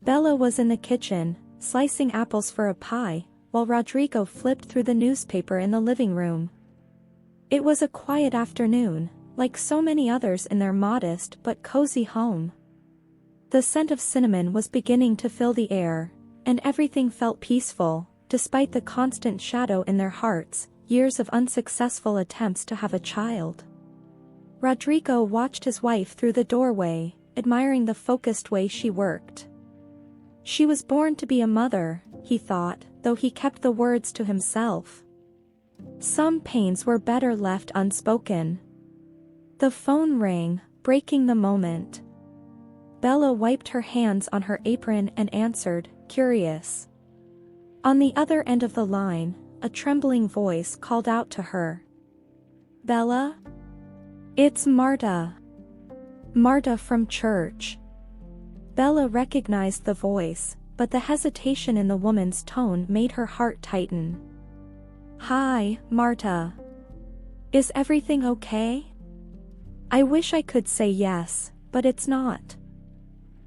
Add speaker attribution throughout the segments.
Speaker 1: Bella was in the kitchen, slicing apples for a pie, while Rodrigo flipped through the newspaper in the living room. It was a quiet afternoon, like so many others in their modest but cozy home. The scent of cinnamon was beginning to fill the air, and everything felt peaceful, despite the constant shadow in their hearts, years of unsuccessful attempts to have a child. Rodrigo watched his wife through the doorway, admiring the focused way she worked. She was born to be a mother, he thought, though he kept the words to himself. Some pains were better left unspoken. The phone rang, breaking the moment. Bella wiped her hands on her apron and answered, curious. On the other end of the line, a trembling voice called out to her. Bella? It's Marta. Marta from church. Bella recognized the voice, but the hesitation in the woman's tone made her heart tighten. Hi, Marta. Is everything okay? I wish I could say yes, but it's not.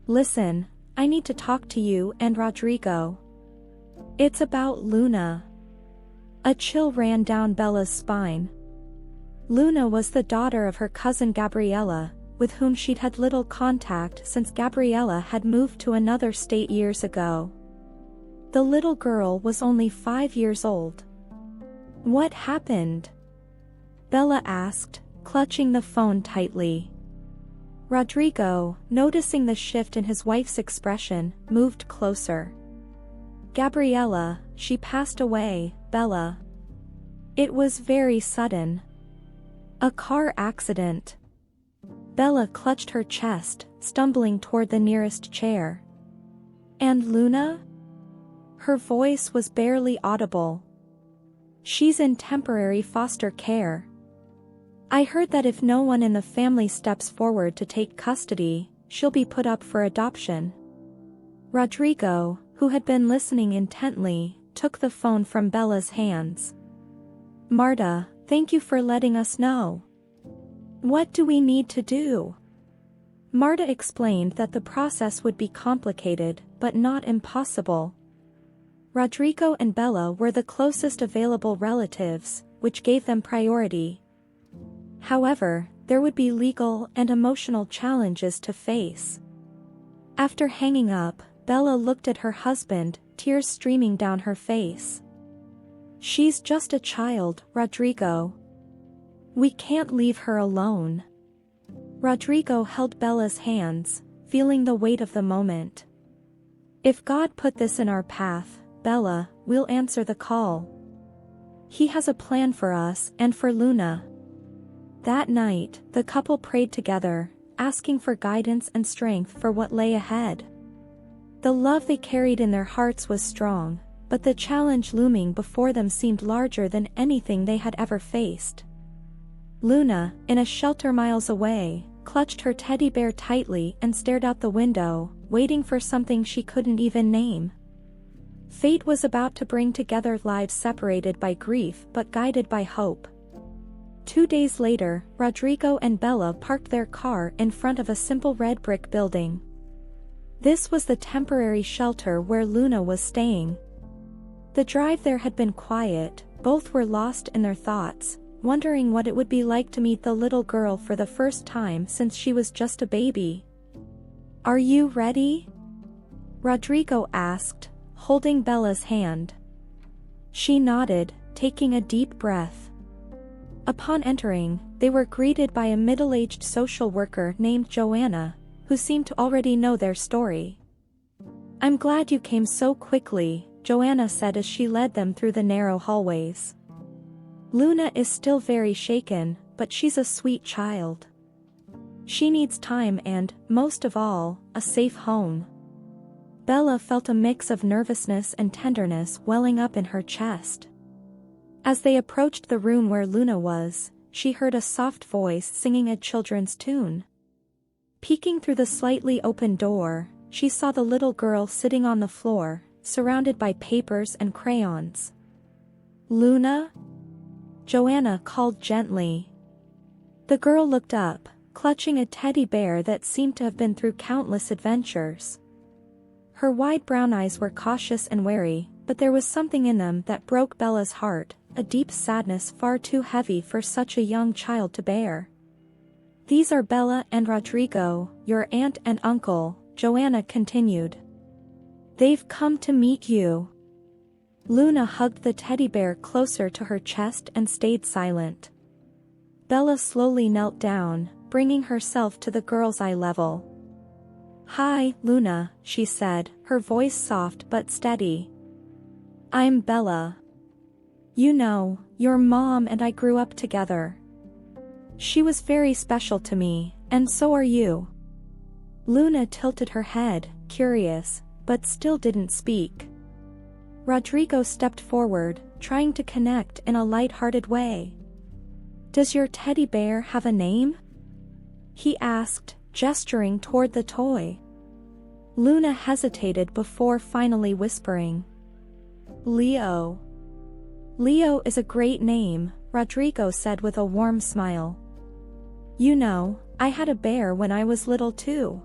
Speaker 1: Listen, I need to talk to you and Rodrigo. It's about Luna. A chill ran down Bella's spine. Luna was the daughter of her cousin Gabriella, with whom she'd had little contact since Gabriella had moved to another state years ago. The little girl was only 5 years old. What happened? Bella asked, clutching the phone tightly. Rodrigo, noticing the shift in his wife's expression, moved closer. Gabriella, she passed away, Bella. It was very sudden. A car accident. Bella clutched her chest, stumbling toward the nearest chair. And Luna? Her voice was barely audible. She's in temporary foster care. I heard that if no one in the family steps forward to take custody, she'll be put up for adoption. Rodrigo, who had been listening intently, took the phone from Bella's hands. Marta, thank you for letting us know. What do we need to do? Marta explained that the process would be complicated, but not impossible. Rodrigo and Bella were the closest available relatives, which gave them priority. However, there would be legal and emotional challenges to face. After hanging up, Bella looked at her husband, tears streaming down her face. She's just a child, Rodrigo. We can't leave her alone. Rodrigo held Bella's hands, feeling the weight of the moment. If God put this in our path, Bella, we'll answer the call. He has a plan for us and for Luna. That night, the couple prayed together, asking for guidance and strength for what lay ahead. The love they carried in their hearts was strong, but the challenge looming before them seemed larger than anything they had ever faced. Luna, in a shelter miles away, clutched her teddy bear tightly and stared out the window, waiting for something she couldn't even name. Fate was about to bring together lives separated by grief but guided by hope. 2 days later, Rodrigo and Bella parked their car in front of a simple red brick building. This was the temporary shelter where Luna was staying. The drive there had been quiet, both were lost in their thoughts, wondering what it would be like to meet the little girl for the first time since she was just a baby. Are you ready? Rodrigo asked, holding Bella's hand. She nodded, taking a deep breath. Upon entering, they were greeted by a middle-aged social worker named Joanna, who seemed to already know their story. I'm glad you came so quickly, Joanna said as she led them through the narrow hallways. Luna is still very shaken, but she's a sweet child. She needs time and, most of all, a safe home. Bella felt a mix of nervousness and tenderness welling up in her chest. As they approached the room where Luna was, she heard a soft voice singing a children's tune. Peeking through the slightly open door, she saw the little girl sitting on the floor, surrounded by papers and crayons. Luna? Joanna called gently. The girl looked up, clutching a teddy bear that seemed to have been through countless adventures. Her wide brown eyes were cautious and wary, but there was something in them that broke Bella's heart, a deep sadness far too heavy for such a young child to bear. "These are Bella and Rodrigo, your aunt and uncle," Joanna continued. "They've come to meet you." Luna hugged the teddy bear closer to her chest and stayed silent. Bella slowly knelt down, bringing herself to the girl's eye level. "Hi, Luna," she said, her voice soft but steady. "I'm Bella. You know, your mom and I grew up together. She was very special to me, and so are you." Luna tilted her head, curious, but still didn't speak. Rodrigo stepped forward, trying to connect in a light-hearted way. "Does your teddy bear have a name?" he asked, gesturing toward the toy. Luna hesitated before finally whispering, "Leo." "Leo is a great name," Rodrigo said with a warm smile. "You know, I had a bear when I was little too.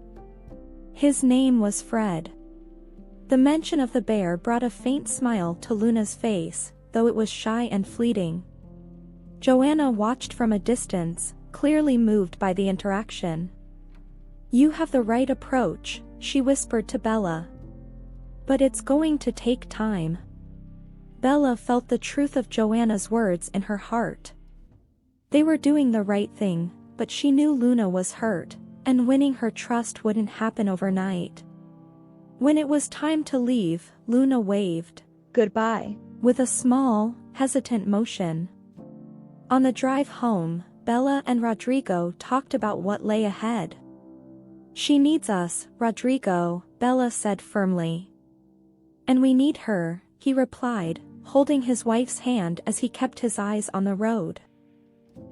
Speaker 1: His name was Fred." The mention of the bear brought a faint smile to Luna's face, though it was shy and fleeting. Joanna watched from a distance, clearly moved by the interaction. "You have the right approach," she whispered to Bella. "But it's going to take time." Bella felt the truth of Joanna's words in her heart. They were doing the right thing, but she knew Luna was hurt, and winning her trust wouldn't happen overnight. When it was time to leave, Luna waved goodbye with a small, hesitant motion. On the drive home, Bella and Rodrigo talked about what lay ahead. "She needs us, Rodrigo," Bella said firmly. "And we need her," he replied, holding his wife's hand as he kept his eyes on the road.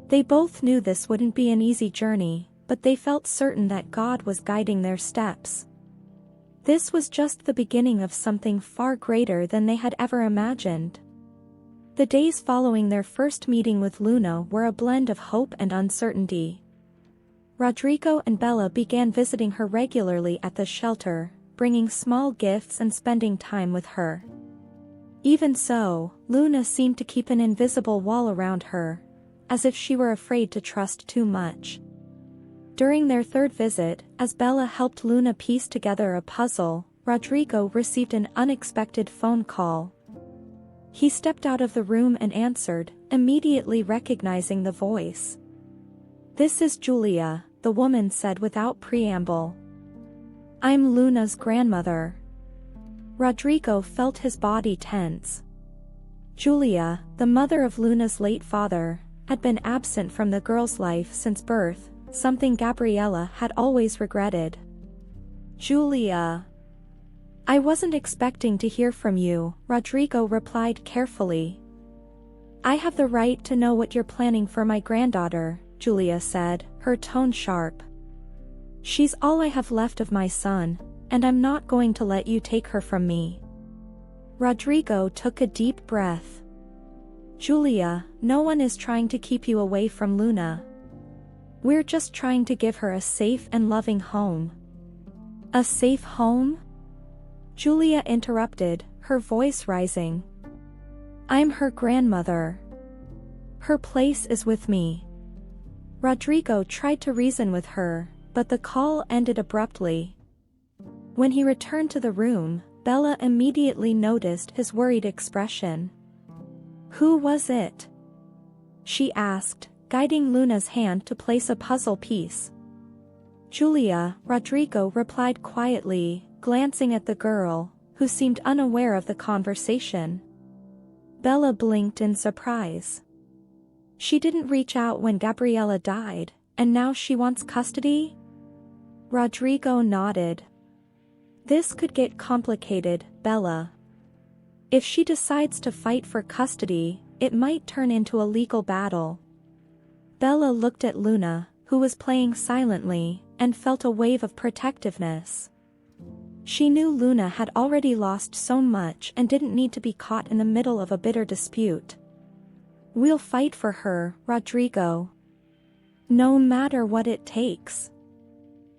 Speaker 1: They both knew this wouldn't be an easy journey, but they felt certain that God was guiding their steps. This was just the beginning of something far greater than they had ever imagined. The days following their first meeting with Luna were a blend of hope and uncertainty. Rodrigo and Bella began visiting her regularly at the shelter, bringing small gifts and spending time with her. Even so, Luna seemed to keep an invisible wall around her, as if she were afraid to trust too much. During their third visit, as Bella helped Luna piece together a puzzle, Rodrigo received an unexpected phone call. He stepped out of the room and answered, immediately recognizing the voice. "This is Julia," the woman said without preamble. "I'm Luna's grandmother." Rodrigo felt his body tense. Julia, the mother of Luna's late father, had been absent from the girl's life since birth, something Gabriella had always regretted. "Julia. I wasn't expecting to hear from you," Rodrigo replied carefully. "I have the right to know what you're planning for my granddaughter," Julia said, her tone sharp. "She's all I have left of my son, and I'm not going to let you take her from me." Rodrigo took a deep breath. "Julia, no one is trying to keep you away from Luna. We're just trying to give her a safe and loving home." "A safe home?" Julia interrupted, her voice rising. "I'm her grandmother. Her place is with me." Rodrigo tried to reason with her, but the call ended abruptly. When he returned to the room, Bella immediately noticed his worried expression. "Who was it?" she asked, guiding Luna's hand to place a puzzle piece. "Julia," Rodrigo replied quietly, glancing at the girl, who seemed unaware of the conversation. Bella blinked in surprise. She didn't reach out when Gabriella died, and now she wants custody? Rodrigo nodded. "This could get complicated, Bella. If she decides to fight for custody, it might turn into a legal battle." Bella looked at Luna, who was playing silently, and felt a wave of protectiveness. She knew Luna had already lost so much and didn't need to be caught in the middle of a bitter dispute. "We'll fight for her, Rodrigo. No matter what it takes."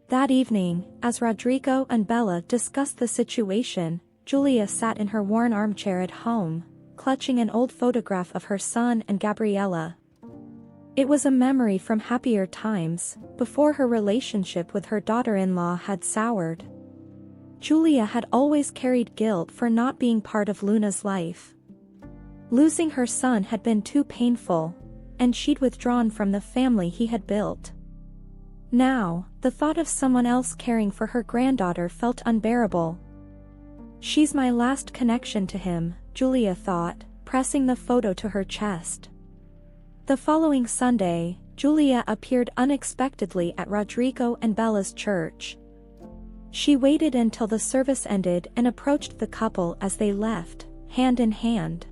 Speaker 1: That evening, as Rodrigo and Bella discussed the situation, Julia sat in her worn armchair at home, clutching an old photograph of her son and Gabriella. It was a memory from happier times, before her relationship with her daughter-in-law had soured. Julia had always carried guilt for not being part of Luna's life. Losing her son had been too painful, and she'd withdrawn from the family he had built. Now, the thought of someone else caring for her granddaughter felt unbearable. "She's my last connection to him," Julia thought, pressing the photo to her chest. The following Sunday, Julia appeared unexpectedly at Rodrigo and Bella's church. She waited until the service ended and approached the couple as they left, hand in hand.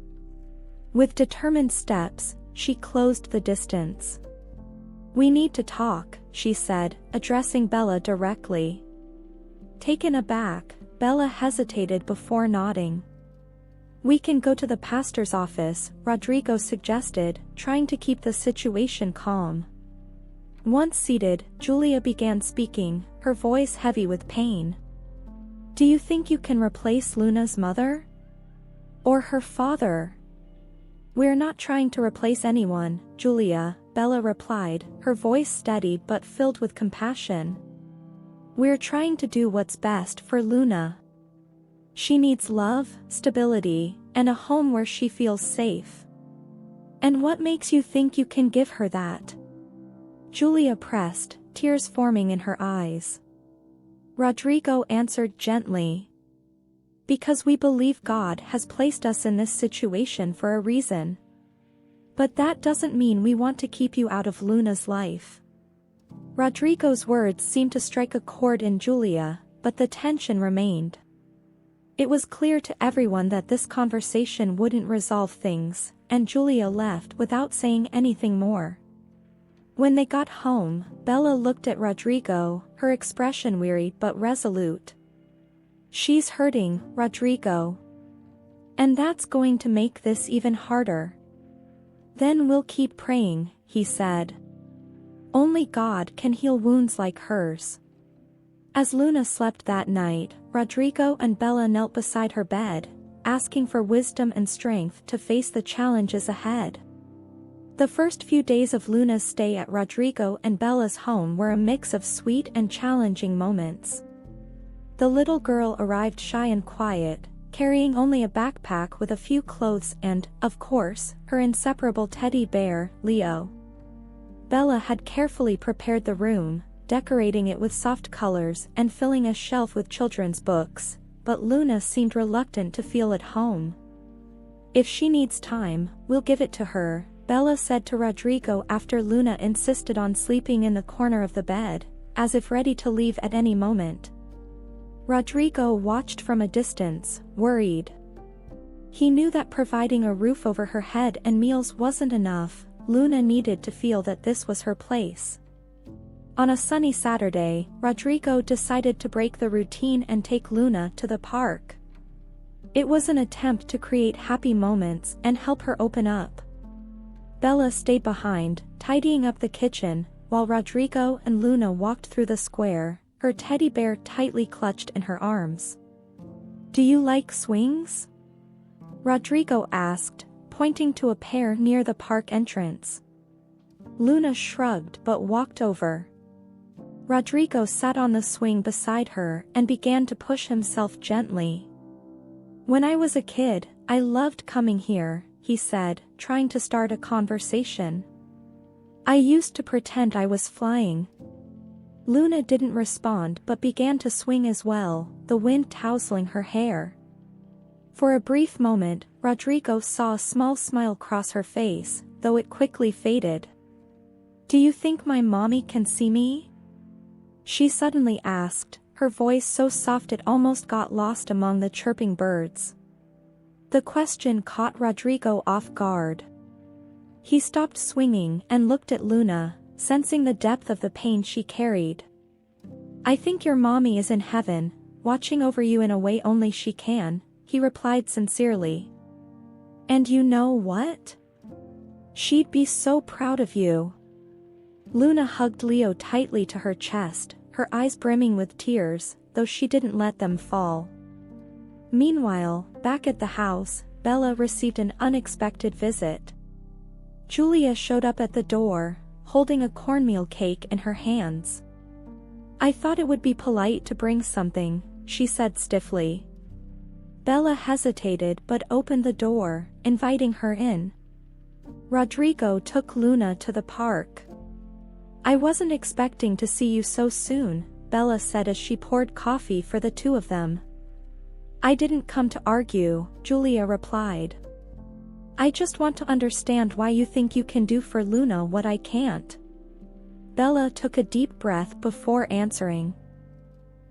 Speaker 1: With determined steps, she closed the distance. "We need to talk," she said, addressing Bella directly. Taken aback, Bella hesitated before nodding. "We can go to the pastor's office," Rodrigo suggested, trying to keep the situation calm. Once seated, Julia began speaking, her voice heavy with pain. "Do you think you can replace Luna's mother? Or her father?" "We're not trying to replace anyone, Julia," Bella replied, her voice steady but filled with compassion. "We're trying to do what's best for Luna. She needs love, stability, and a home where she feels safe. And what makes you think you can give her that?" Julia pressed, tears forming in her eyes. Rodrigo answered gently. "Because we believe God has placed us in this situation for a reason. But that doesn't mean we want to keep you out of Luna's life." Rodrigo's words seemed to strike a chord in Julia, but the tension remained. It was clear to everyone that this conversation wouldn't resolve things, and Julia left without saying anything more. When they got home, Bella looked at Rodrigo, her expression weary but resolute. "She's hurting, Rodrigo. And that's going to make this even harder." "Then we'll keep praying," he said. "Only God can heal wounds like hers." As Luna slept that night, Rodrigo and Bella knelt beside her bed, asking for wisdom and strength to face the challenges ahead. The first few days of Luna's stay at Rodrigo and Bella's home were a mix of sweet and challenging moments. The little girl arrived shy and quiet, carrying only a backpack with a few clothes and, of course, her inseparable teddy bear, Leo. Bella had carefully prepared the room, decorating it with soft colors and filling a shelf with children's books, but Luna seemed reluctant to feel at home. "If she needs time, we'll give it to her," Bella said to Rodrigo after Luna insisted on sleeping in the corner of the bed, as if ready to leave at any moment. Rodrigo watched from a distance, worried. He knew that providing a roof over her head and meals wasn't enough. Luna needed to feel that this was her place. On a sunny Saturday, Rodrigo decided to break the routine and take Luna to the park. It was an attempt to create happy moments and help her open up. Bella stayed behind, tidying up the kitchen, while Rodrigo and Luna walked through the square, her teddy bear tightly clutched in her arms. "Do you like swings?" Rodrigo asked, pointing to a pair near the park entrance. Luna shrugged but walked over. Rodrigo sat on the swing beside her and began to push himself gently. "When I was a kid, I loved coming here," he said, trying to start a conversation. "I used to pretend I was flying." Luna didn't respond but began to swing as well, the wind tousling her hair. For a brief moment, Rodrigo saw a small smile cross her face, though it quickly faded. "Do you think my mommy can see me?" she suddenly asked, her voice so soft it almost got lost among the chirping birds. The question caught Rodrigo off guard. He stopped swinging and looked at Luna, sensing the depth of the pain she carried. "I think your mommy is in heaven, watching over you in a way only she can," he replied sincerely. "And you know what? She'd be so proud of you." Luna hugged Leo tightly to her chest, her eyes brimming with tears, though she didn't let them fall. Meanwhile, back at the house, Bella received an unexpected visit. Julia showed up at the door, holding a cornmeal cake in her hands. "I thought it would be polite to bring something," she said stiffly. Bella hesitated but opened the door, inviting her in. "Rodrigo took Luna to the park." "I wasn't expecting to see you so soon," Bella said as she poured coffee for the two of them. "I didn't come to argue," Julia replied. "I just want to understand why you think you can do for Luna what I can't." Bella took a deep breath before answering.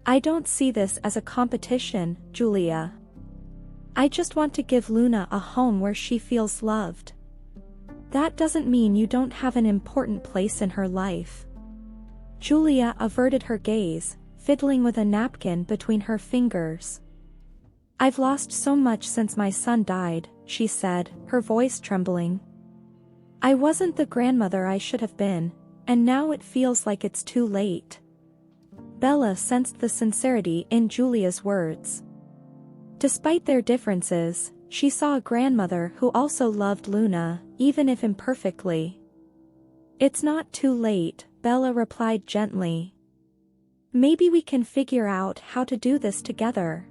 Speaker 1: "I don't see this as a competition, Julia. I just want to give Luna a home where she feels loved. That doesn't mean you don't have an important place in her life." Julia averted her gaze, fiddling with a napkin between her fingers. "I've lost so much since my son died," she said, her voice trembling. "I wasn't the grandmother I should have been, and now it feels like it's too late." Bella sensed the sincerity in Julia's words. Despite their differences, she saw a grandmother who also loved Luna, even if imperfectly. "It's not too late," Bella replied gently. "Maybe we can figure out how to do this together."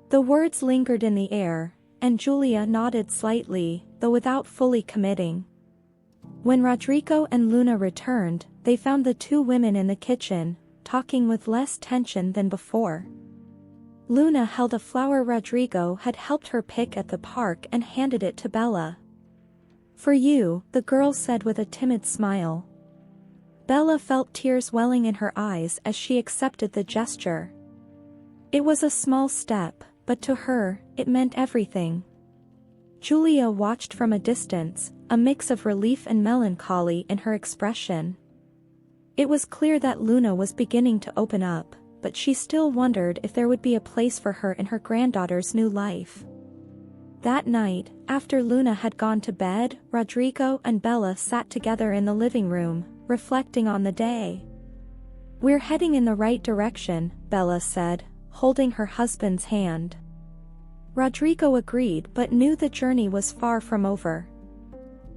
Speaker 1: The words lingered in the air, and Julia nodded slightly, though without fully committing. When Rodrigo and Luna returned, they found the two women in the kitchen, talking with less tension than before. Luna held a flower Rodrigo had helped her pick at the park and handed it to Bella. "For you," the girl said with a timid smile. Bella felt tears welling in her eyes as she accepted the gesture. It was a small step, but to her, it meant everything. Julia watched from a distance, a mix of relief and melancholy in her expression. It was clear that Luna was beginning to open up, but she still wondered if there would be a place for her in her granddaughter's new life. That night, after Luna had gone to bed, Rodrigo and Bella sat together in the living room, reflecting on the day. "We're heading in the right direction," Bella said, holding her husband's hand. Rodrigo agreed but knew the journey was far from over.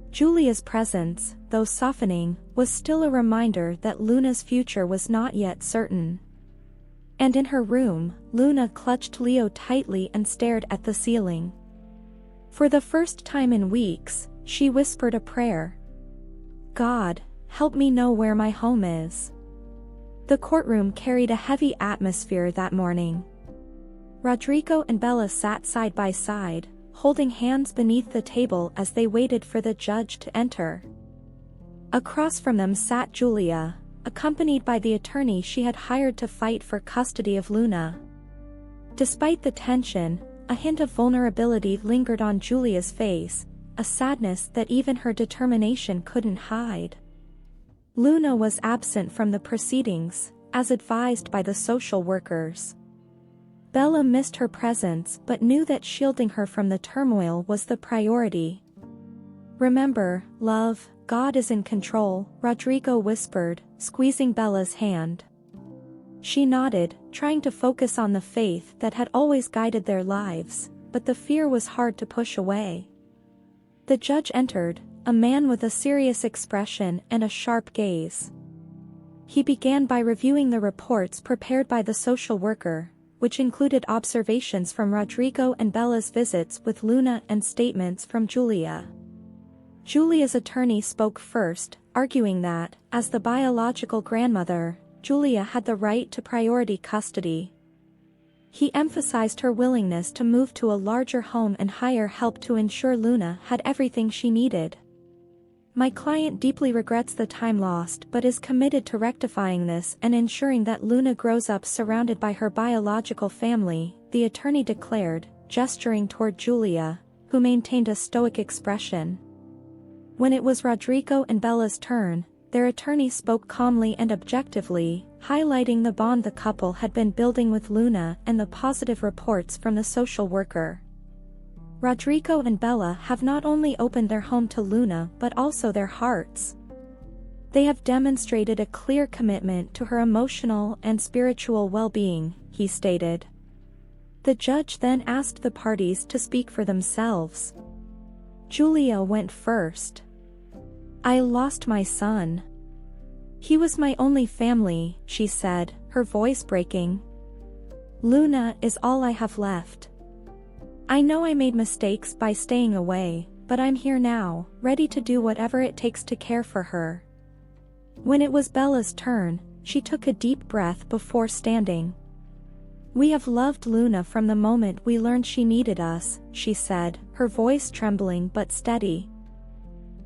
Speaker 1: Julia's presence, though softening, was still a reminder that Luna's future was not yet certain. And in her room, Luna clutched Leo tightly and stared at the ceiling. For the first time in weeks, she whispered a prayer. "God, help me know where my home is." The courtroom carried a heavy atmosphere that morning. Rodrigo and Bella sat side by side, holding hands beneath the table as they waited for the judge to enter. Across from them sat Julia, accompanied by the attorney she had hired to fight for custody of Luna. Despite the tension, a hint of vulnerability lingered on Julia's face, a sadness that even her determination couldn't hide. Luna was absent from the proceedings, as advised by the social workers. Bella missed her presence but knew that shielding her from the turmoil was the priority. "Remember, love, God is in control," Rodrigo whispered, squeezing Bella's hand. She nodded, trying to focus on the faith that had always guided their lives, but the fear was hard to push away. The judge entered, a man with a serious expression and a sharp gaze. He began by reviewing the reports prepared by the social worker, which included observations from Rodrigo and Bella's visits with Luna and statements from Julia. Julia's attorney spoke first, arguing that, as the biological grandmother, Julia had the right to priority custody. He emphasized her willingness to move to a larger home and hire help to ensure Luna had everything she needed. "My client deeply regrets the time lost but is committed to rectifying this and ensuring that Luna grows up surrounded by her biological family," the attorney declared, gesturing toward Julia, who maintained a stoic expression. When it was Rodrigo and Bella's turn, their attorney spoke calmly and objectively, highlighting the bond the couple had been building with Luna and the positive reports from the social worker. "Rodrigo and Bella have not only opened their home to Luna but also their hearts. They have demonstrated a clear commitment to her emotional and spiritual well-being, he stated. The judge then asked the parties to speak for themselves. Julia went first. I lost my son. He was my only family, she said, her voice breaking. Luna is all I have left. I know I made mistakes by staying away, but I'm here now, ready to do whatever it takes to care for her. When it was Bella's turn, she took a deep breath before standing. We have loved Luna from the moment we learned she needed us, she said, her voice trembling but steady.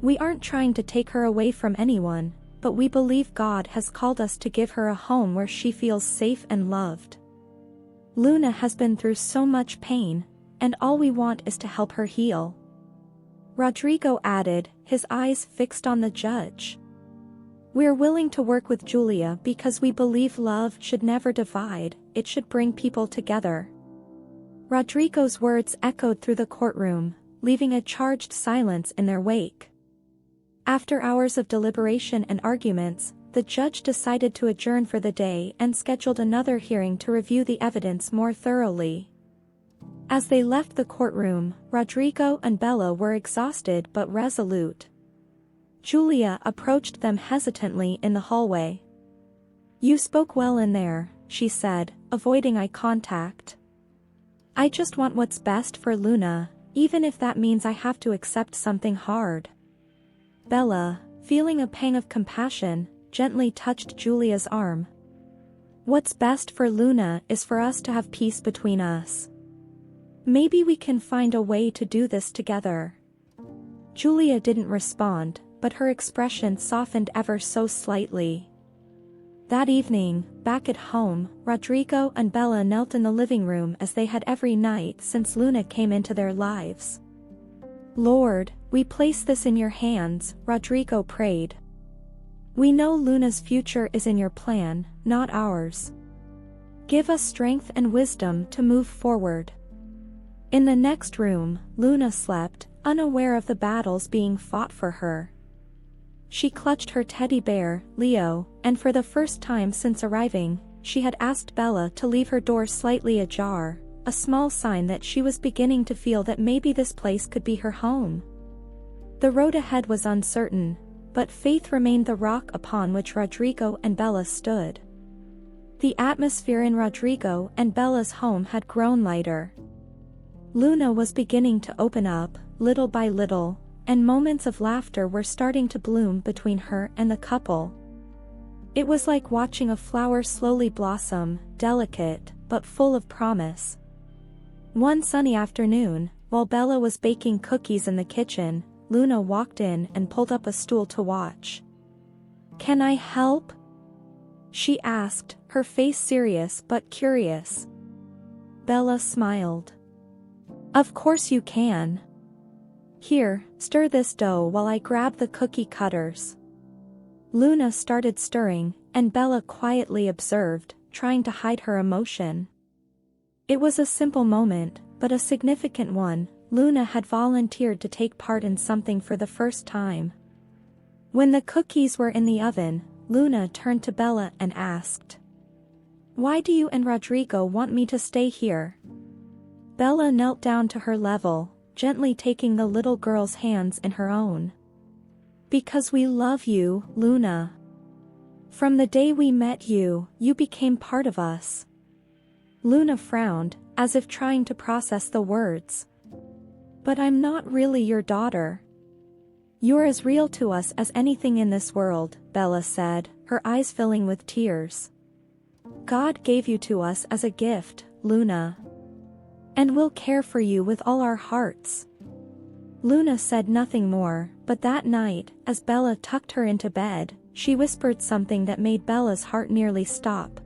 Speaker 1: We aren't trying to take her away from anyone, but we believe God has called us to give her a home where she feels safe and loved. Luna has been through so much pain, and all we want is to help her heal. Rodrigo added, his eyes fixed on the judge. We're willing to work with Julia because we believe love should never divide, it should bring people together. Rodrigo's words echoed through the courtroom, leaving a charged silence in their wake. After hours of deliberation and arguments, the judge decided to adjourn for the day and scheduled another hearing to review the evidence more thoroughly. As they left the courtroom, Rodrigo and Bella were exhausted but resolute. Julia approached them hesitantly in the hallway. You spoke well in there, she said, avoiding eye contact. I just want what's best for Luna, even if that means I have to accept something hard. Bella, feeling a pang of compassion, gently touched Julia's arm. What's best for Luna is for us to have peace between us. Maybe we can find a way to do this together. Julia didn't respond, but her expression softened ever so slightly. That evening, back at home, Rodrigo and Bella knelt in the living room as they had every night since Luna came into their lives. Lord, we place this in your hands, Rodrigo prayed. We know Luna's future is in your plan, not ours. Give us strength and wisdom to move forward. In the next room, Luna slept, unaware of the battles being fought for her. She clutched her teddy bear, Leo, and for the first time since arriving, she had asked Bella to leave her door slightly ajar, a small sign that she was beginning to feel that maybe this place could be her home. The road ahead was uncertain, but faith remained the rock upon which Rodrigo and Bella stood. The atmosphere in Rodrigo and Bella's home had grown lighter. Luna was beginning to open up, little by little, and moments of laughter were starting to bloom between her and the couple. It was like watching a flower slowly blossom, delicate, but full of promise. One sunny afternoon, while Bella was baking cookies in the kitchen, Luna walked in and pulled up a stool to watch. Can I help? She asked, her face serious but curious. Bella smiled. Of course you can. Here, stir this dough while I grab the cookie cutters. Luna started stirring, and Bella quietly observed, trying to hide her emotion. It was a simple moment, but a significant one. Luna had volunteered to take part in something for the first time. When the cookies were in the oven, Luna turned to Bella and asked, "Why do you and Rodrigo want me to stay here?" Bella knelt down to her level, gently taking the little girl's hands in her own. Because we love you, Luna. From the day we met you, you became part of us. Luna frowned, as if trying to process the words. But I'm not really your daughter. You're as real to us as anything in this world, Bella said, her eyes filling with tears. God gave you to us as a gift, Luna. And we'll care for you with all our hearts. Luna said nothing more, but that night, as Bella tucked her into bed, she whispered something that made Bella's heart nearly stop.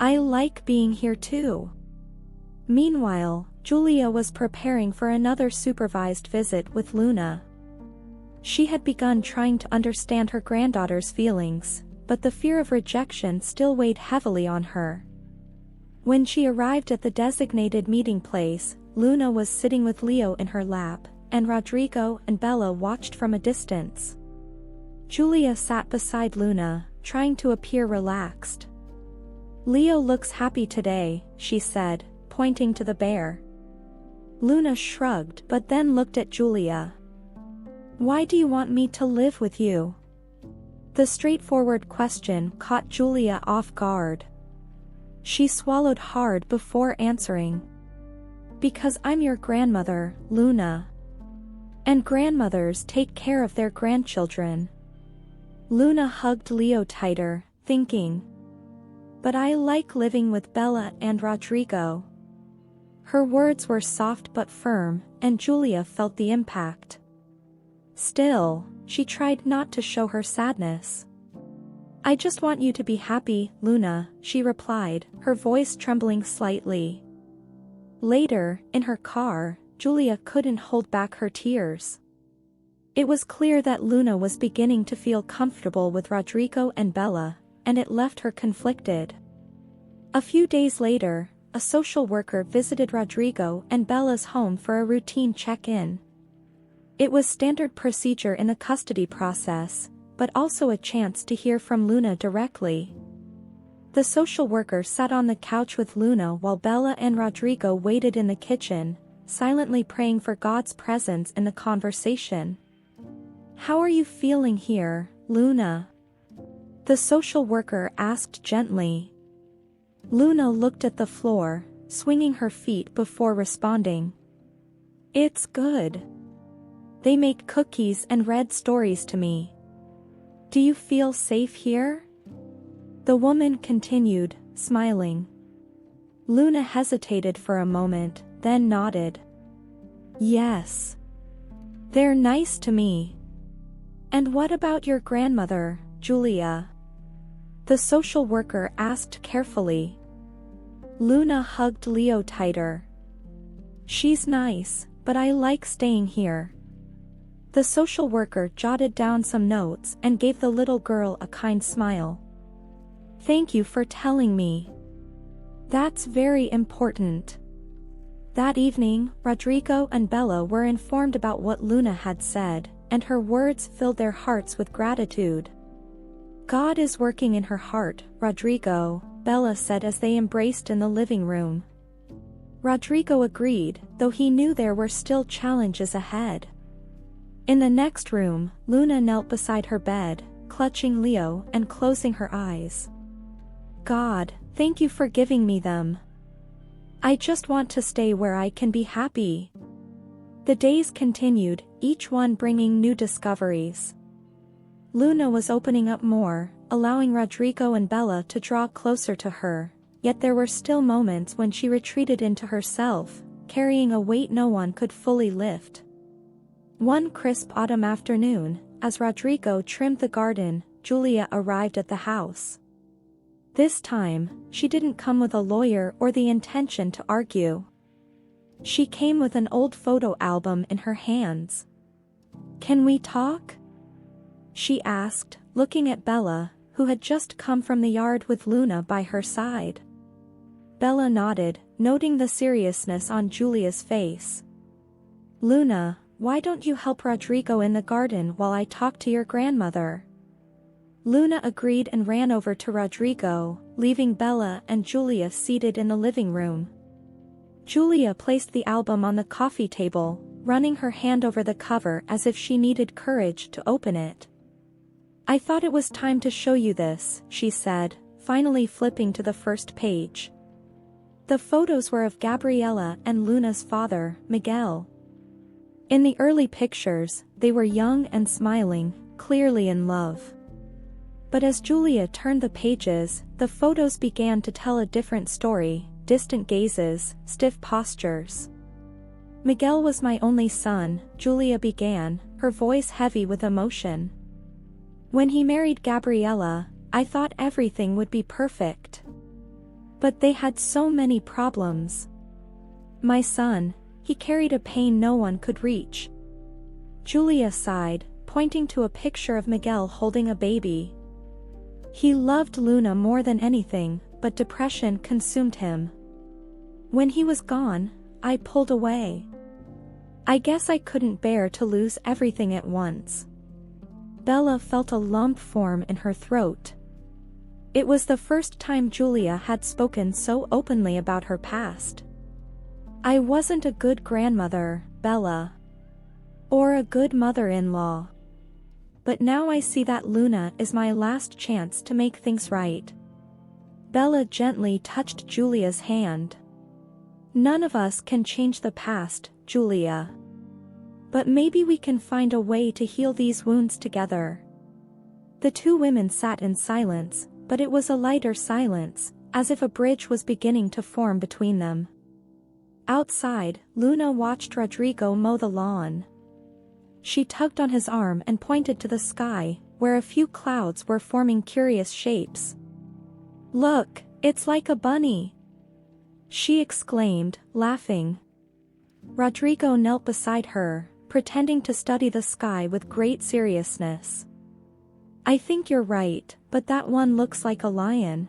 Speaker 1: I like being here too. Meanwhile, Julia was preparing for another supervised visit with Luna. She had begun trying to understand her granddaughter's feelings, but the fear of rejection still weighed heavily on her. When she arrived at the designated meeting place, Luna was sitting with Leo in her lap, and Rodrigo and Bella watched from a distance. Julia sat beside Luna, trying to appear relaxed. Leo looks happy today, she said, pointing to the bear. Luna shrugged but then looked at Julia. Why do you want me to live with you? The straightforward question caught Julia off guard. She swallowed hard before answering. Because I'm your grandmother, Luna. And grandmothers take care of their grandchildren. Luna hugged Leo tighter, thinking. But I like living with Bella and Rodrigo. Her words were soft but firm, and Julia felt the impact. Still, she tried not to show her sadness. I just want you to be happy, Luna, she replied, her voice trembling slightly. Later, in her car, Julia couldn't hold back her tears. It was clear that Luna was beginning to feel comfortable with Rodrigo and Bella, and it left her conflicted. A few days later, a social worker visited Rodrigo and Bella's home for a routine check-in. It was standard procedure in the custody process, but also a chance to hear from Luna directly. The social worker sat on the couch with Luna while Bella and Rodrigo waited in the kitchen, silently praying for God's presence in the conversation. How are you feeling here, Luna? The social worker asked gently. Luna looked at the floor, swinging her feet before responding. It's good. They make cookies and read stories to me. Do you feel safe here? The woman continued, smiling. Luna hesitated for a moment, then nodded. Yes. They're nice to me. And what about your grandmother, Julia? The social worker asked carefully. Luna hugged Leo tighter. She's nice, but I like staying here. The social worker jotted down some notes and gave the little girl a kind smile. Thank you for telling me. That's very important. That evening, Rodrigo and Bella were informed about what Luna had said, and her words filled their hearts with gratitude. God is working in her heart, Rodrigo, Bella said as they embraced in the living room. Rodrigo agreed, though he knew there were still challenges ahead. In the next room, Luna knelt beside her bed, clutching Leo and closing her eyes. God, thank you for giving me them. I just want to stay where I can be happy. The days continued, each one bringing new discoveries. Luna was opening up more, allowing Rodrigo and Bella to draw closer to her, yet there were still moments when she retreated into herself, carrying a weight no one could fully lift. One crisp autumn afternoon, as Rodrigo trimmed the garden, Julia arrived at the house. This time, she didn't come with a lawyer or the intention to argue. She came with an old photo album in her hands. Can we talk? She asked, looking at Bella, who had just come from the yard with Luna by her side. Bella nodded, noting the seriousness on Julia's face. Luna, why don't you help Rodrigo in the garden while I talk to your grandmother? Luna agreed and ran over to Rodrigo, leaving Bella and Julia seated in the living room. Julia placed the album on the coffee table, running her hand over the cover as if she needed courage to open it. I thought it was time to show you this, she said, finally flipping to the first page. The photos were of Gabriella and Luna's father, Miguel. In the early pictures, they were young and smiling, clearly in love. But as Julia turned the pages, the photos began to tell a different story, distant gazes, stiff postures. Miguel was my only son, Julia began, her voice heavy with emotion. When he married Gabriella, I thought everything would be perfect. But they had so many problems. My son, he carried a pain no one could reach. Julia sighed, pointing to a picture of Miguel holding a baby. He loved Luna more than anything, but depression consumed him. When he was gone, I pulled away. I guess I couldn't bear to lose everything at once. Bella felt a lump form in her throat. It was the first time Julia had spoken so openly about her past. I wasn't a good grandmother, Bella. Or a good mother-in-law. But now I see that Luna is my last chance to make things right. Bella gently touched Julia's hand. None of us can change the past, Julia. But maybe we can find a way to heal these wounds together. The two women sat in silence, but it was a lighter silence, as if a bridge was beginning to form between them. Outside, Luna watched Rodrigo mow the lawn. She tugged on his arm and pointed to the sky, where a few clouds were forming curious shapes. "Look, it's like a bunny!" she exclaimed, laughing. Rodrigo knelt beside her, pretending to study the sky with great seriousness. "I think you're right, but that one looks like a lion."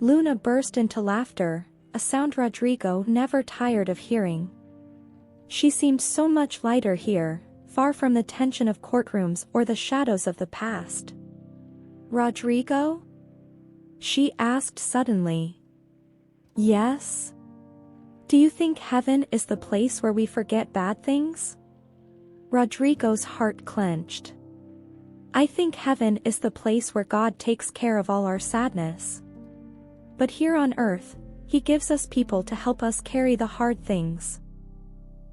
Speaker 1: Luna burst into laughter, a sound Rodrigo never tired of hearing. She seemed so much lighter here, far from the tension of courtrooms or the shadows of the past. "Rodrigo?" she asked suddenly. "Yes? Do you think heaven is the place where we forget bad things?" Rodrigo's heart clenched. "I think heaven is the place where God takes care of all our sadness. But here on earth, He gives us people to help us carry the hard things."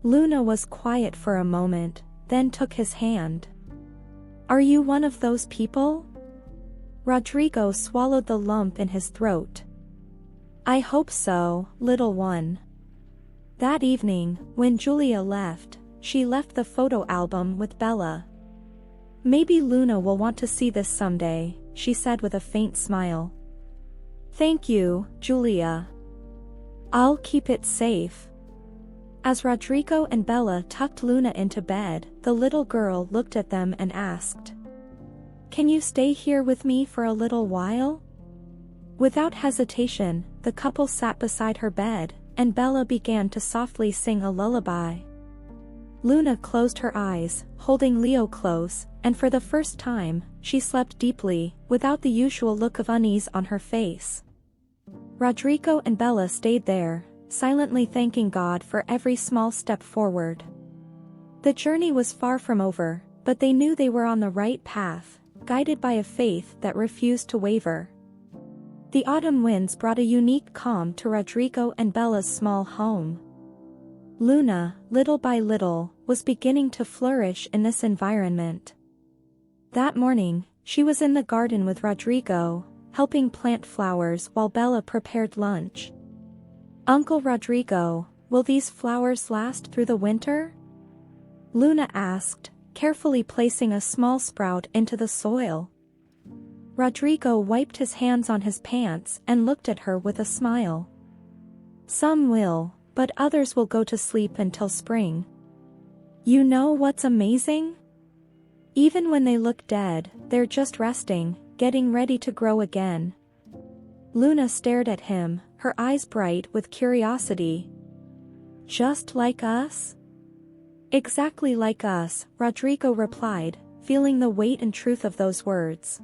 Speaker 1: Luna was quiet for a moment, then took his hand. "Are you one of those people?" Rodrigo swallowed the lump in his throat. "I hope so, little one." That evening, when Julia left, she left the photo album with Bella. "Maybe Luna will want to see this someday," she said with a faint smile. "Thank you, Julia. I'll keep it safe." As Rodrigo and Bella tucked Luna into bed, the little girl looked at them and asked, "Can you stay here with me for a little while?" Without hesitation, the couple sat beside her bed, and Bella began to softly sing a lullaby. Luna closed her eyes, holding Leo close, and for the first time, she slept deeply, without the usual look of unease on her face. Rodrigo and Bella stayed there, silently thanking God for every small step forward. The journey was far from over, but they knew they were on the right path, guided by a faith that refused to waver. The autumn winds brought a unique calm to Rodrigo and Bella's small home. Luna, little by little, was beginning to flourish in this environment. That morning, she was in the garden with Rodrigo, helping plant flowers while Bella prepared lunch. "Uncle Rodrigo, will these flowers last through the winter?" Luna asked, carefully placing a small sprout into the soil. Rodrigo wiped his hands on his pants and looked at her with a smile. "Some will, but others will go to sleep until spring. You know what's amazing? Even when they look dead, they're just resting, getting ready to grow again." Luna stared at him, her eyes bright with curiosity. "Just like us?" "Exactly like us," Rodrigo replied, feeling the weight and truth of those words.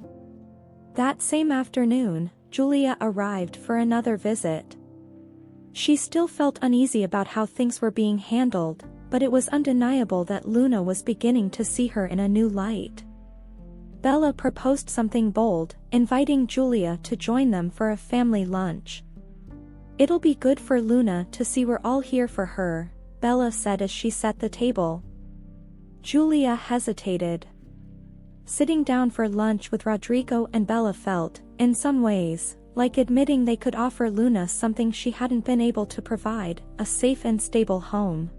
Speaker 1: That same afternoon, Julia arrived for another visit. She still felt uneasy about how things were being handled, but it was undeniable that Luna was beginning to see her in a new light. Bella proposed something bold, inviting Julia to join them for a family lunch. "It'll be good for Luna to see we're all here for her," Bella said as she set the table. Julia hesitated. Sitting down for lunch with Rodrigo and Bella felt, in some ways, like admitting they could offer Luna something she hadn't been able to provide, a safe and stable home.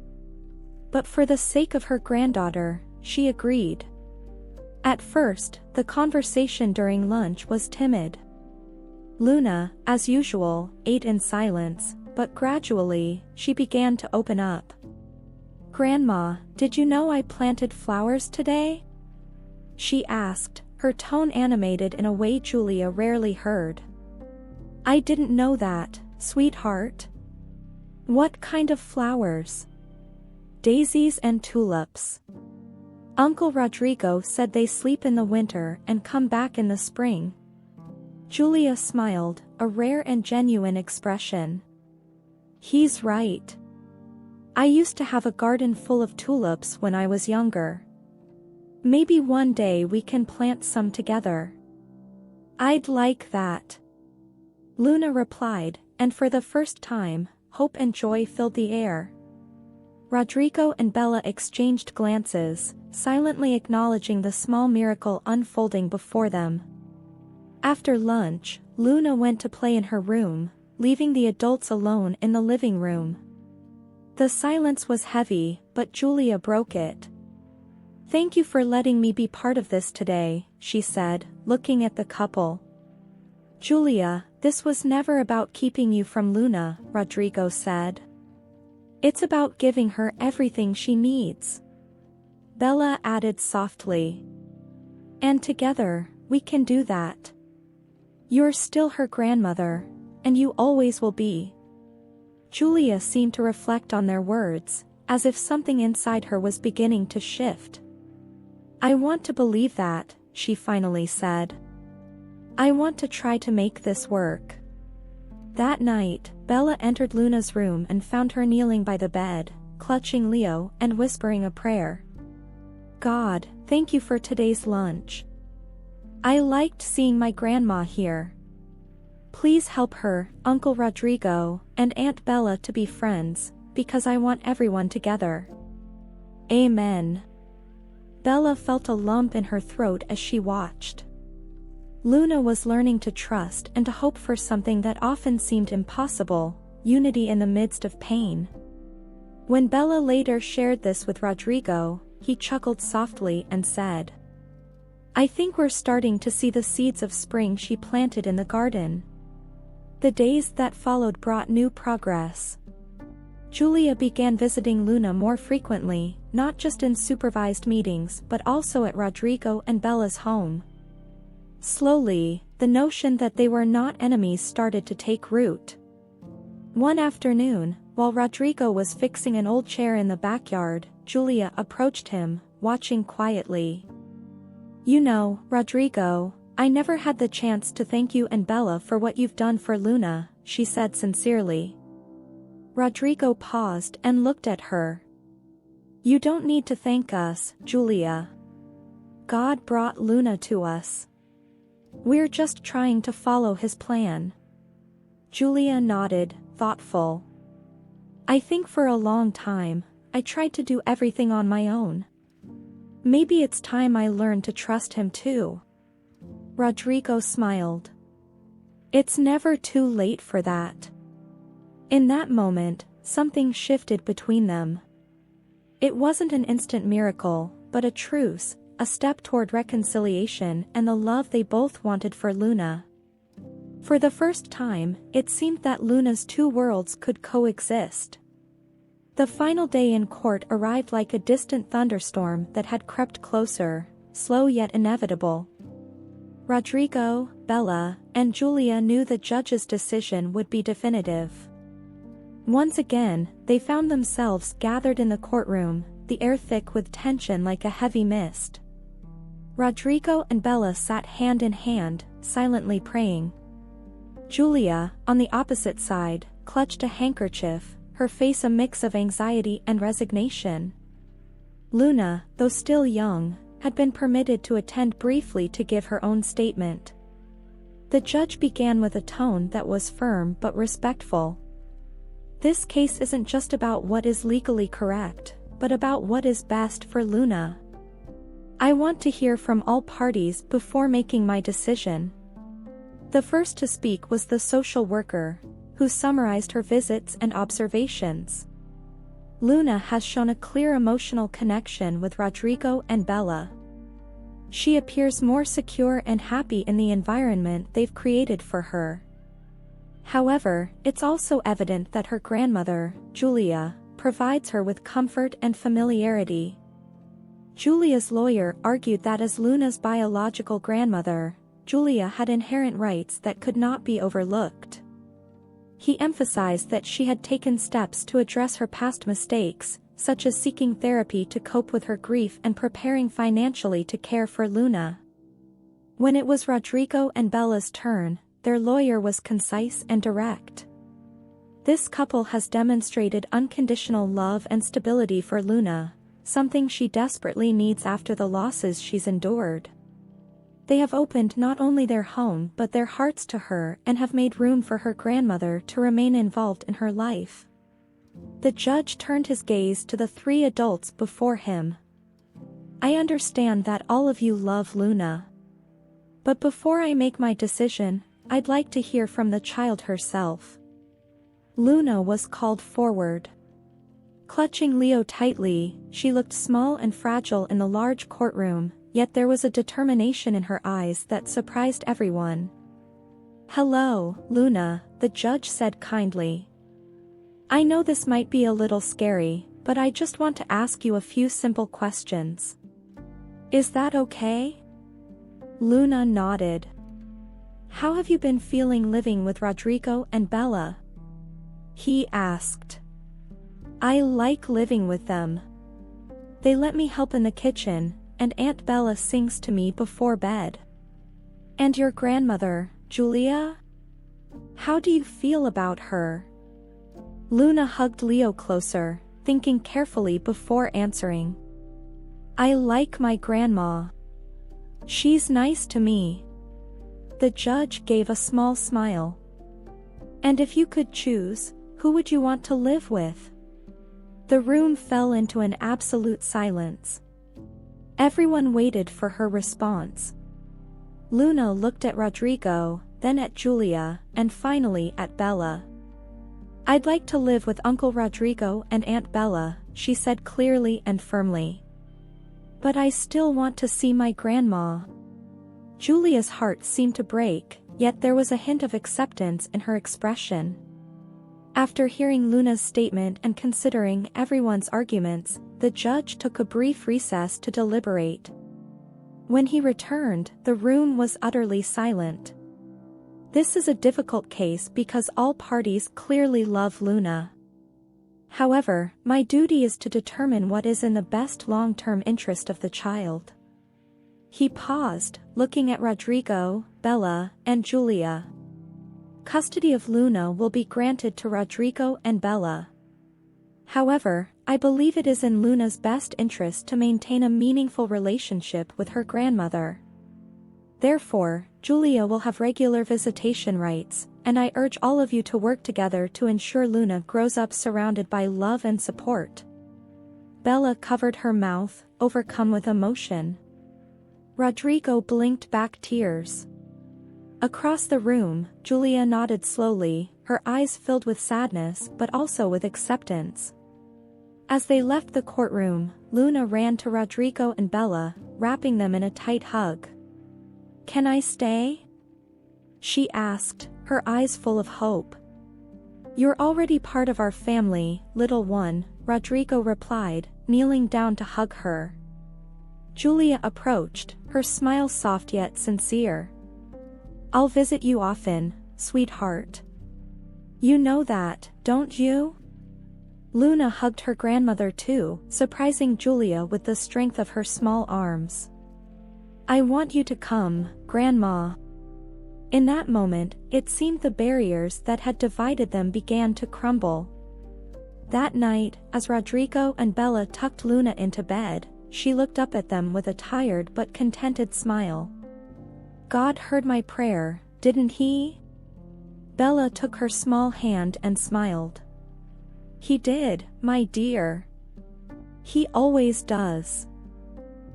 Speaker 1: But for the sake of her granddaughter, she agreed. At first, the conversation during lunch was timid. Luna, as usual, ate in silence, but gradually, she began to open up. "Grandma, did you know I planted flowers today?" she asked, her tone animated in a way Julia rarely heard. "I didn't know that, sweetheart." "What kind of flowers?" "Daisies and tulips." Uncle Rodrigo said they sleep in the winter and come back in the spring. Julia smiled, a rare and genuine expression. He's right. I used to have a garden full of tulips when I was younger. Maybe one day we can plant some together. I'd like that. Luna replied, and for the first time, hope and joy filled the air. Rodrigo and Bella exchanged glances, silently acknowledging the small miracle unfolding before them. After lunch, Luna went to play in her room, leaving the adults alone in the living room. The silence was heavy, but Julia broke it. "Thank you for letting me be part of this today," she said, looking at the couple. "Julia, this was never about keeping you from Luna," Rodrigo said. "It's about giving her everything she needs," Bella added softly. "And together, we can do that. You're still her grandmother, and you always will be." Julia seemed to reflect on their words, as if something inside her was beginning to shift. "I want to believe that," she finally said. "I want to try to make this work." That night, Bella entered Luna's room and found her kneeling by the bed, clutching Leo and whispering a prayer. "God, thank you for today's lunch. I liked seeing my grandma here. Please help her, Uncle Rodrigo, and Aunt Bella to be friends, because I want everyone together. Amen." Bella felt a lump in her throat as she watched. Luna was learning to trust and to hope for something that often seemed impossible, unity in the midst of pain. When Bella later shared this with Rodrigo, he chuckled softly and said, "I think we're starting to see the seeds of spring she planted in the garden." The days that followed brought new progress. Julia began visiting Luna more frequently, not just in supervised meetings but also at Rodrigo and Bella's home. Slowly, the notion that they were not enemies started to take root. One afternoon, while Rodrigo was fixing an old chair in the backyard, Julia approached him, watching quietly. "You know, Rodrigo, I never had the chance to thank you and Bella for what you've done for Luna," she said sincerely. Rodrigo paused and looked at her. "You don't need to thank us, Julia. God brought Luna to us. We're just trying to follow his plan." Julia nodded, thoughtful. "I think for a long time, I tried to do everything on my own. Maybe it's time I learned to trust him too." Rodrigo smiled. "It's never too late for that." In that moment, something shifted between them. It wasn't an instant miracle, but a truce, a step toward reconciliation and the love they both wanted for Luna. For the first time, it seemed that Luna's two worlds could coexist. The final day in court arrived like a distant thunderstorm that had crept closer, slow yet inevitable. Rodrigo, Bella, and Julia knew the judge's decision would be definitive. Once again, they found themselves gathered in the courtroom, the air thick with tension like a heavy mist. Rodrigo and Bella sat hand in hand, silently praying. Julia, on the opposite side, clutched a handkerchief, her face a mix of anxiety and resignation. Luna, though still young, had been permitted to attend briefly to give her own statement. The judge began with a tone that was firm but respectful. "This case isn't just about what is legally correct, but about what is best for Luna. I want to hear from all parties before making my decision." The first to speak was the social worker, who summarized her visits and observations. "Luna has shown a clear emotional connection with Rodrigo and Bella. She appears more secure and happy in the environment they've created for her. However, it's also evident that her grandmother, Julia, provides her with comfort and familiarity." Julia's lawyer argued that as Luna's biological grandmother, Julia had inherent rights that could not be overlooked. He emphasized that she had taken steps to address her past mistakes, such as seeking therapy to cope with her grief and preparing financially to care for Luna. When it was Rodrigo and Bella's turn, their lawyer was concise and direct. This couple has demonstrated unconditional love and stability for Luna, something she desperately needs after the losses she's endured. They have opened not only their home but their hearts to her and have made room for her grandmother to remain involved in her life. The judge turned his gaze to the three adults before him. I understand that all of you love Luna. But before I make my decision, I'd like to hear from the child herself. Luna was called forward. Clutching Leo tightly, she looked small and fragile in the large courtroom, yet there was a determination in her eyes that surprised everyone. Hello, Luna, the judge said kindly. I know this might be a little scary, but I just want to ask you a few simple questions. Is that okay? Luna nodded. How have you been feeling living with Rodrigo and Bella? He asked. I like living with them. They let me help in the kitchen, and Aunt Bella sings to me before bed. And your grandmother, Julia? How do you feel about her? Luna hugged Leo closer, thinking carefully before answering. I like my grandma. She's nice to me. The judge gave a small smile. And if you could choose, who would you want to live with? The room fell into an absolute silence. Everyone waited for her response. Luna looked at Rodrigo, then at Julia, and finally at Bella. I'd like to live with Uncle Rodrigo and Aunt Bella, she said clearly and firmly. But I still want to see my grandma. Julia's heart seemed to break, yet there was a hint of acceptance in her expression. After hearing Luna's statement and considering everyone's arguments, the judge took a brief recess to deliberate. When he returned, the room was utterly silent. This is a difficult case because all parties clearly love Luna. However, my duty is to determine what is in the best long-term interest of the child. He paused, looking at Rodrigo, Bella, and Julia. Custody of Luna will be granted to Rodrigo and Bella. However, I believe it is in Luna's best interest to maintain a meaningful relationship with her grandmother. Therefore, Julia will have regular visitation rights, and I urge all of you to work together to ensure Luna grows up surrounded by love and support. Bella covered her mouth, overcome with emotion. Rodrigo blinked back tears. Across the room, Julia nodded slowly, her eyes filled with sadness but also with acceptance. As they left the courtroom, Luna ran to Rodrigo and Bella, wrapping them in a tight hug. Can I stay? She asked, her eyes full of hope. You're already part of our family, little one, Rodrigo replied, kneeling down to hug her. Julia approached, her smile soft yet sincere. I'll visit you often, sweetheart. You know that, don't you? Luna hugged her grandmother too, surprising Julia with the strength of her small arms. I want you to come, Grandma. In that moment, it seemed the barriers that had divided them began to crumble. That night, as Rodrigo and Bella tucked Luna into bed, she looked up at them with a tired but contented smile. God heard my prayer, didn't he? Bella took her small hand and smiled. He did, my dear. He always does.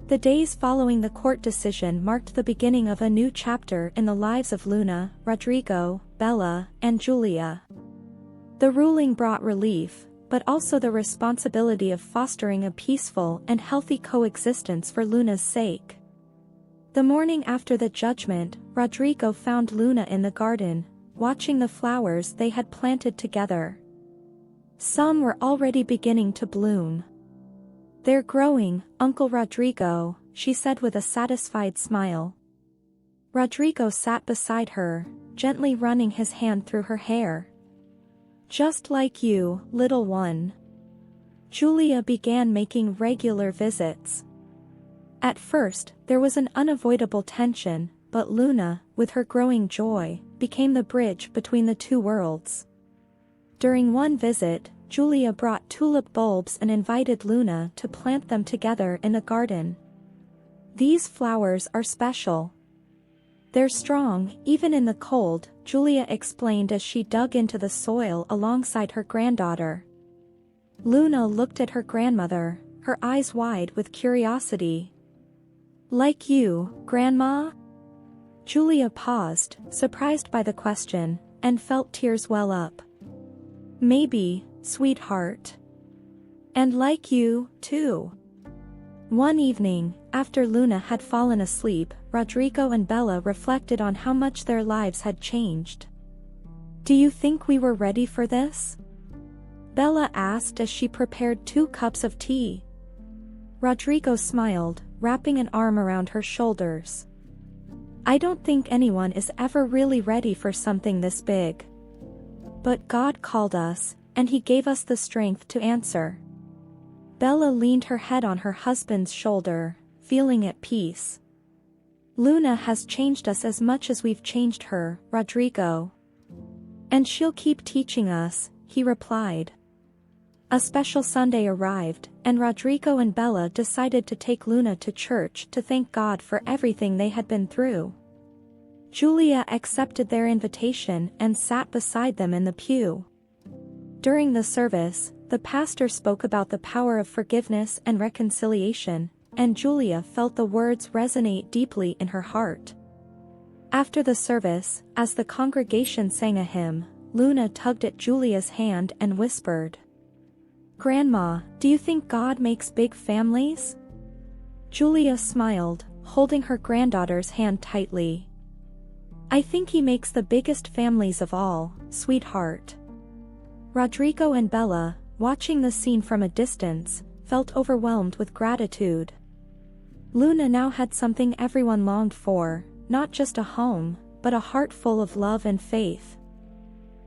Speaker 1: The days following the court decision marked the beginning of a new chapter in the lives of Luna, Rodrigo, Bella, and Julia. The ruling brought relief, but also the responsibility of fostering a peaceful and healthy coexistence for Luna's sake. The morning after the judgment, Rodrigo found Luna in the garden, watching the flowers they had planted together. Some were already beginning to bloom. They're growing, Uncle Rodrigo, she said with a satisfied smile. Rodrigo sat beside her, gently running his hand through her hair. Just like you, little one. Julia began making regular visits. At first, there was an unavoidable tension, but Luna, with her growing joy, became the bridge between the two worlds. During one visit, Julia brought tulip bulbs and invited Luna to plant them together in the garden. "These flowers are special. They're strong, even in the cold," Julia explained as she dug into the soil alongside her granddaughter. Luna looked at her grandmother, her eyes wide with curiosity. "Like you, Grandma?" Julia paused, surprised by the question, and felt tears well up. "Maybe, sweetheart. And like you, too." One evening, after Luna had fallen asleep, Rodrigo and Bella reflected on how much their lives had changed. "Do you think we were ready for this?" Bella asked as she prepared 2 cups of tea. Rodrigo smiled, wrapping an arm around her shoulders. "I don't think anyone is ever really ready for something this big. But God called us, and He gave us the strength to answer." Bella leaned her head on her husband's shoulder, feeling at peace. "Luna has changed us as much as we've changed her, Rodrigo. And she'll keep teaching us," he replied. A special Sunday arrived, and Rodrigo and Bella decided to take Luna to church to thank God for everything they had been through. Julia accepted their invitation and sat beside them in the pew. During the service, the pastor spoke about the power of forgiveness and reconciliation, and Julia felt the words resonate deeply in her heart. After the service, as the congregation sang a hymn, Luna tugged at Julia's hand and whispered, "Grandma, do you think God makes big families?" Julia smiled, holding her granddaughter's hand tightly. "I think He makes the biggest families of all, sweetheart." Rodrigo and Bella, watching the scene from a distance, felt overwhelmed with gratitude. Luna now had something everyone longed for, not just a home, but a heart full of love and faith.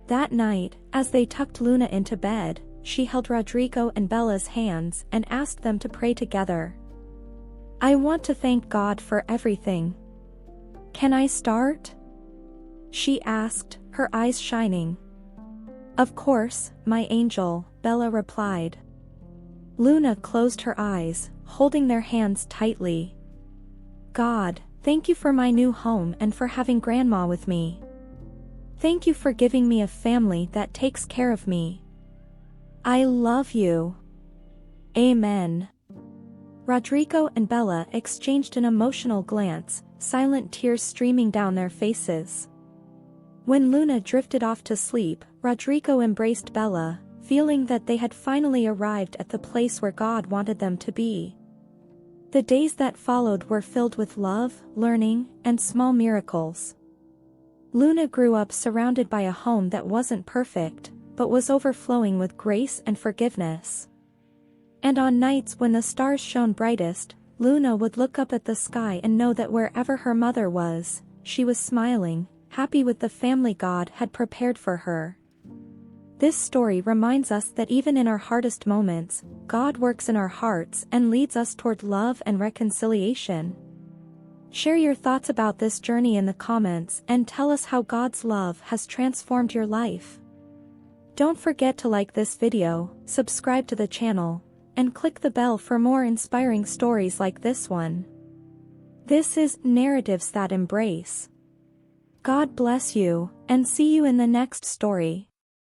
Speaker 1: That night, as they tucked Luna into bed, she held Rodrigo and Bella's hands and asked them to pray together. "I want to thank God for everything. Can I start?" she asked, her eyes shining. "Of course, my angel," Bella replied. Luna closed her eyes, holding their hands tightly. "God, thank you for my new home and for having Grandma with me. Thank you for giving me a family that takes care of me. I love you. Amen." Rodrigo and Bella exchanged an emotional glance, silent tears streaming down their faces. When Luna drifted off to sleep, Rodrigo embraced Bella, feeling that they had finally arrived at the place where God wanted them to be. The days that followed were filled with love, learning, and small miracles. Luna grew up surrounded by a home that wasn't perfect, but was overflowing with grace and forgiveness. And on nights when the stars shone brightest, Luna would look up at the sky and know that wherever her mother was, she was smiling, happy with the family God had prepared for her. This story reminds us that even in our hardest moments, God works in our hearts and leads us toward love and reconciliation. Share your thoughts about this journey in the comments and tell us how God's love has transformed your life. Don't forget to like this video, subscribe to the channel, and click the bell for more inspiring stories like this one. This is Narratives That Embrace. God bless you, and see you in the next story.